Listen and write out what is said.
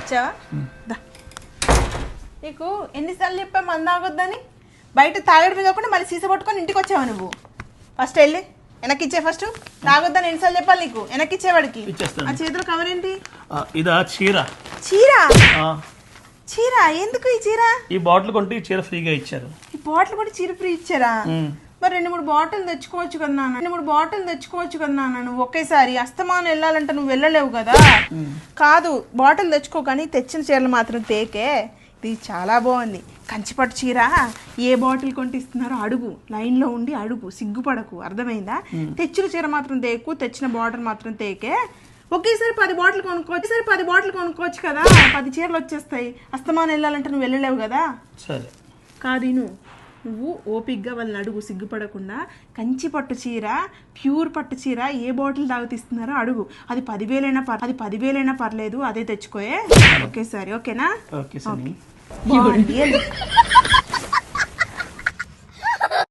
వచ్చావా నీకు ఎన్నిసార్లు చెప్పా మంద ఆగొద్దని బయట తాగడం కాకుండా మళ్ళీ సీసా పట్టుకొని ఇంటికి వచ్చావా నువ్వు ఫస్ట్ వెళ్ళి వెనక్కి ఇచ్చే ఫస్ట్ తాగొద్దని ఎన్నిసార్లు చెప్పాలి నీకు వెనక్కి ఇచ్చేవాడికి ఆ చేతిలో కవర్ ఏంటి ఇదా చీర చీర చీర ఎందుకు ఈ చీర ఈ బాటిల్ కొంటే ఈ చీర ఫ్రీగా ఇచ్చారు ఈ బాటిల్ కూడా చీర ఫ్రీ ఇచ్చారా మరి 2-3 బాటిల్ తెచ్చుకోవచ్చు కదా నాన్న 2-3 బాటిల్ తెచ్చుకోవచ్చు కదా నాన్న నువ్వు ఒకేసారి అస్తమానం వెళ్ళాలంటే నువ్వు వెళ్ళలేవు కదా కాదు బాటిల్ తెచ్చుకో కానీ తెచ్చిన చీరలు మాత్రం తేకే ఇది చాలా బాగుంది కంచిపట్టు చీర ఏ బాటిల్ కొంటే ఇస్తున్నారో అడుగు లైన్లో ఉండి అడుగు సిగ్గుపడకు అర్థమైందా తెచ్చిన చీర మాత్రం తేకు తెచ్చిన బాటిల్ మాత్రం తేకే ఒకేసారి 10 బాటిల్ కొనుక్కోవచ్చు కదా 10 చీరలు వచ్చేస్తాయి అస్తమానం వెళ్ళాలంటే నువ్వు వెళ్ళలేవు కదా సరే కాదు నువ్వు ఓపిక్గా వాళ్ళని అడుగు సిగ్గుపడకుండా కంచి పట్టు చీర ప్యూర్ పట్టు చీర ఏ బాటిల్ తాగుతిస్తున్నారో అడుగు అది 10,000 పర్లేదు అదే తెచ్చుకోయే ఒకేసారి ఓకేనా ఓకే సరే బాగుంది